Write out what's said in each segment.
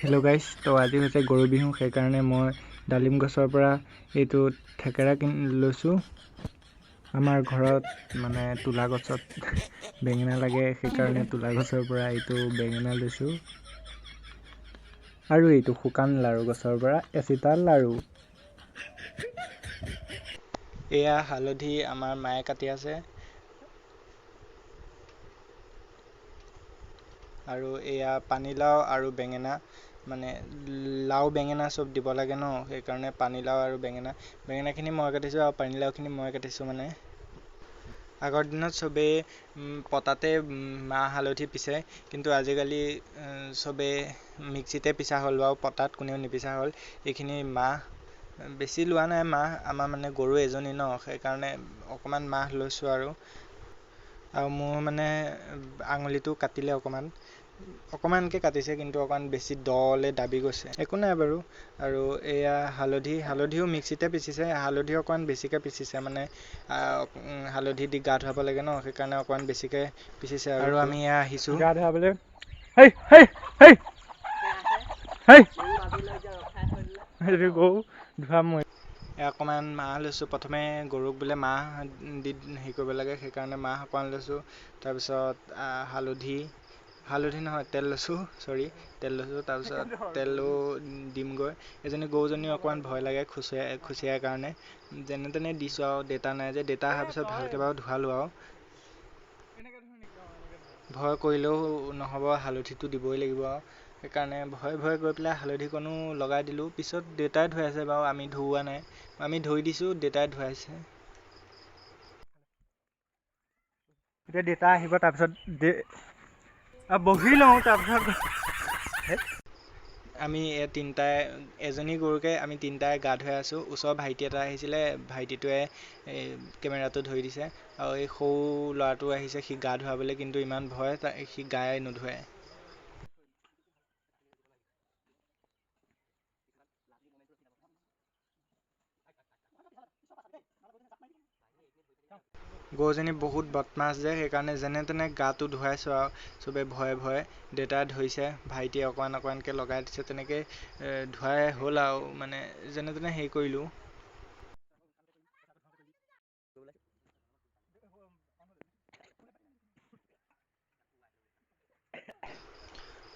Hello' guys, তো আজি হৈছে গৰু বিহু। সেইকাৰণে মই ডালিম গছৰ পৰা এইটো থেকেৰা লৈছোঁ। আমাৰ ঘৰত মানে তুলা গছত বেঙেনা লাগে, সেইকাৰণে তুলা গছৰ পৰা এইটো বেঙেনা লৈছোঁ। আৰু এইটো শুকান লাৰু গছৰ পৰা এচিতা লাৰু। এয়া হালধি আমাৰ মায়ে কাটি আছে, আৰু এয়া পানীলাও আৰু বেঙেনা, মানে লাও বেঙেনা চব দিব লাগে ন, সেইকাৰণে পানীলাও আৰু বেঙেনাখিনি মই কাটিছোঁ আৰু পানীলাওখিনি মই কাটিছোঁ। মানে আগৰ দিনত চবেই পতাতে মাহ হালধি পিছে, কিন্তু আজিকালি চবেই মিক্সিতে পিছা হ'ল বাৰু, পতাত কোনেও নিপিছা হ'ল। এইখিনি মাহ বেছি লোৱা নাই, মাহ আমাৰ মানে গৰু এজনী ন, সেইকাৰণে অকণমান মাহ লৈছোঁ। আৰু মোৰ মানে আঙুলিটো কাটিলে অকণমানকৈ কাটিছে, কিন্তু অকণমান বেছি দলৈ দাবি গৈছে, একো নাই বাৰু। আৰু এয়া হালধিও মিক্সিতে পিচিছে, হালধি অকণমান বেছিকৈ পিচিছে, মানে হালধি দি গা ধুৱাব লাগে ন, সেইকাৰণে অকণমান বেছিকৈ পিচিছে। আৰু আমি এয়া আহিছোঁ গা ধুৱাবলৈ। গৰু ধোৱা মই অকণমান মাহ লৈছোঁ। প্ৰথমে গৰুক বোলে মাহ দি হেৰি কৰিব লাগে, সেইকাৰণে মাহ অকণমান লৈছোঁ। তাৰপিছত হালধি নহয়, তেল লৈছোঁ, তেল লৈছোঁ। তাৰপিছত তেলো দিমগৈ। এজনী গৰুজনী অকণমান ভয় লাগে খুচিয়াৰ কাৰণে, যেনে তেনে দিছোঁ। আৰু দেউতা নাই যে, দেউতা অহাৰ পিছত ভালকৈ বাৰু ধোৱালোঁ। আৰু ভয় কৰিলেও নহ'ব, হালধিটো দিবই লাগিব। আৰু সেইকাৰণে ভয়ে গৈ পেলাই হালধিকণো লগাই দিলোঁ। পিছত দেউতাই ধুৱাইছে বাৰু, আমি ধুওৱা নাই, আমি ধুই দিছোঁ, দেউতাই ধুৱাইছে। এতিয়া দেউতা আহিব, তাৰপিছত বহি লওঁ, তাৰপিছত আমি এজনী গৰুকে আমি তিনিটাই গা ধুৱাই আছোঁ। ওচৰৰ ভাইটি এটা আহিছিলে, ভাইটিটোৱে কেমেৰাটো ধৰি দিছে। আৰু এই সৰু ল'ৰাটো আহিছে, সি গা ধুৱাবলৈ, কিন্তু ইমান ভয়, সি গায়ে নুধুৱায়। গৰুজনী বহুত বদমাছ যে, সেইকাৰণে যেনে তেনে গাটো ধুৱাইছোঁ। আৰু চবেই ভয়ে দেউতাই ধৰিছে, ভাইটিয়ে অকণমানকৈ লগাই দিছে, তেনেকৈ ধুৱাই হ'ল। আৰু মানে যেনে তেনে হেৰি কৰিলোঁ।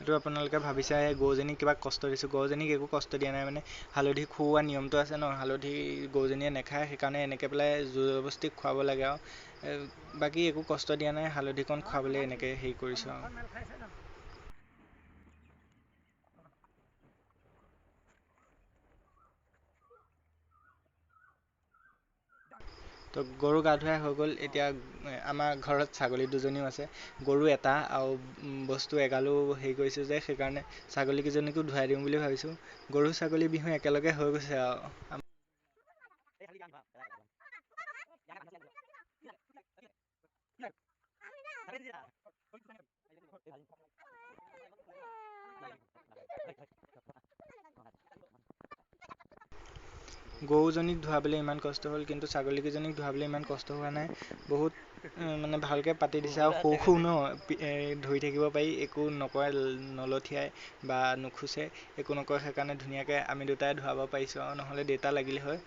এইটো আপোনালোকে ভাবিছে গৰুজনীক কিবা কষ্ট দিছোঁ, গৰুজনীক একো কষ্ট দিয়া নাই। মানে হালধি খুওৱা নিয়মটো আছে ন, হালধি গৰুজনীয়ে নাখায়, সেইকাৰণে এনেকৈ পেলাই জোৰ জবৰদস্তি খুৱাব লাগে। আৰু বাকী একো কষ্ট দিয়া নাই, হালধিকণ খুৱাবলৈ এনেকৈ হেৰি কৰিছোঁ। আৰু তো গৰু গা ধুৱাই হৈ গ'ল। এতিয়া আমাৰ ঘৰত ছাগলী দুজনীও আছে, গৰু এটা আৰু বস্তু এগালো হেৰি কৰিছোঁ যে, সেইকাৰণে ছাগলীকেইজনীকো ধুৱাই দিওঁ বুলি ভাবিছোঁ। গৰু ছাগলী বিহু একেলগে হৈ গৈছে। আৰু গৰুজনীক ধুৱাবলৈ ইমান কষ্ট হ'ল, কিন্তু ছাগলীকেইজনীক ধুৱাবলৈ ইমান কষ্ট হোৱা নাই। বহুত মানে ভালকৈ পাতি দিছে, আৰু সৰু ন, ধৰি থাকিব পাৰি, একো নকৰে, নলঠিয়াই বা নোখোচে, একো নকৰে। সেইকাৰণে ধুনীয়াকৈ আমি দুটাই ধুৱাব পাৰিছোঁ। আৰু নহ'লে দেউতা লাগিলে হয়।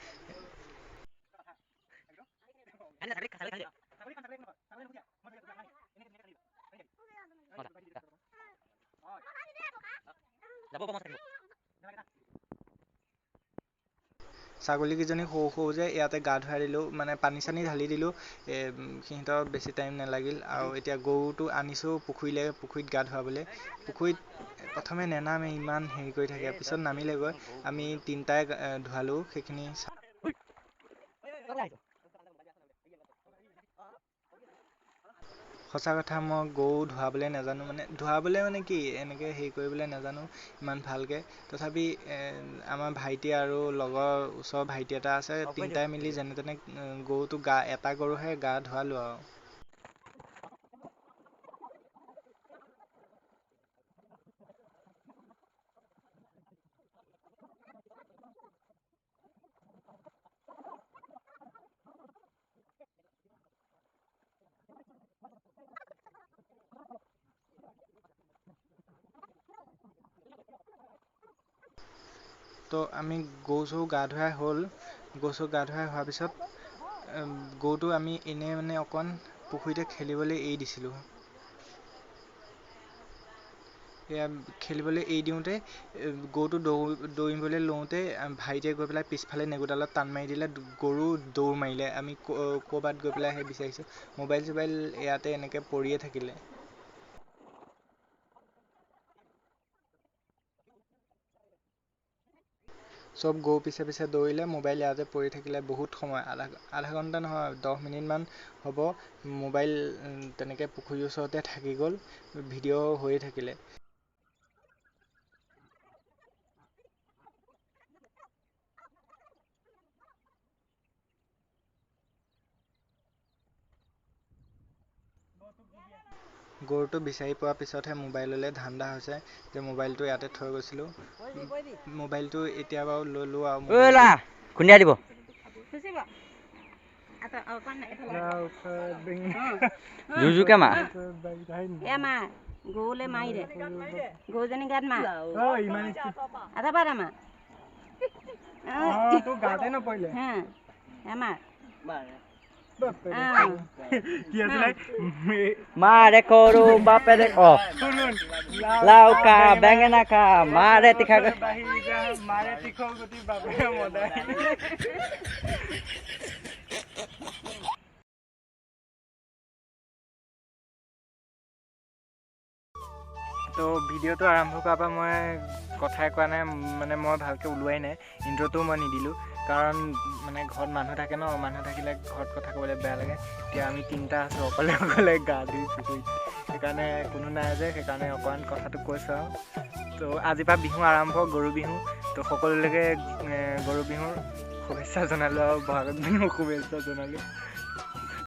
ছাগলীকেইজনী সৰু যে, ইয়াতে গা ধুৱাই দিলোঁ, মানে পানী চানী ঢালি দিলোঁ। সিহঁতৰ বেছি টাইম নালাগিল। আৰু এতিয়া গৰুটো আনিছোঁ পুখুৰীত গা ধুৱাবলৈ। পুখুৰীত প্ৰথমে নেনামে, ইমান হেৰি কৰি থাকে, পিছত নামিলেগৈ। আমি তিনিটাই ধুৱালোঁ সেইখিনি। সঁচা কথা, মই গৰু ধুৱাবলৈ নাজানো, মানে কি, এনেকৈ হেৰি কৰিবলৈ নাজানো ইমান ভালকৈ। তথাপি আমাৰ ভাইটি আৰু লগৰ ওচৰৰ ভাইটি এটা আছে, তিনিটাই মিলি যেনে তেনে গৰুটো এটা গৰুহে গা ধুৱালোঁ। আৰু তো আমি গৰু চৰু গা ধুৱাই হ'ল, গৰু চৰু গা ধুৱাই হোৱাৰ পিছত গৰুটো আমি এনেই মানে অকণ পুখুৰীতে খেলিবলৈ এৰি দিছিলোঁ। এয়া খেলিবলৈ এৰি দিওঁতে গৰুটো দৌৰিবলৈ লওঁতে ভাইটিয়ে গৈ পেলাই পিছফালে নেগুৰডালত টান মাৰি দিলে, গৰু দৌৰ মাৰিলে। আমি ক'ৰবাত গৈ পেলাই সেই বিচাৰিছোঁ, মোবাইল চোবাইল ইয়াতে এনেকৈ পৰিয়ে থাকিলে। চব গৰু পিছে পিছে দৌৰিলে, মোবাইল ইয়াতে পৰি থাকিলে বহুত সময়, আধা ঘণ্টা নহয় 10 মিনিটমান হ'ব মোবাইল তেনেকৈ পুখুৰীৰ ওচৰতে থাকি গ'ল, ভিডিঅ' হৈয়ে থাকিলে। গৰুটো বিচাৰি পোৱাৰ পিছতহে মোবাইললৈ ধান্দা হৈছে যে মোবাইলটো ইয়াতে থৈ গৈছিলোঁ। মোবাইলটো এতিয়া বাৰু ল'লোঁ আৰু খুন্দিয়াই দিব। জুজুকে মাৰ। গৰুলে মাৰি দে, গৰুজনী গাত মাৰ, আধা বাৰ আমাৰ গাতে নপৰিলে। মাৰে সৰু বাপে দে লাও খা বেঙেনা খা মাৰে তীখা মাৰে তীখৰ গতি বাপে মদাই। তো ভিডিঅ'টো আৰম্ভ কৰাৰ পৰা মই কথাই কোৱা নাই, মানে মই ভালকৈ ওলোৱাই নাই, ইণ্ট্ৰ'টোও মই নিদিলোঁ, কাৰণ মানে ঘৰত মানুহ থাকে ন, মানুহ থাকিলে ঘৰত কথা ক'বলৈ বেয়া লাগে। এতিয়া আমি 3টা আছোঁ অকলে অকলে গা ধুই পুখুৰীত, সেইকাৰণে কোনো নাই যে, সেইকাৰণে অকণমান কথাটো কৈছোঁ আৰু। তো আজিৰ পৰা বিহু আৰম্ভ, গৰু বিহু। তো সকলোলৈকে গৰু বিহুৰ শুভেচ্ছা জনালোঁ আৰু বহাগৰ বিহুৰ শুভেচ্ছা জনালোঁ।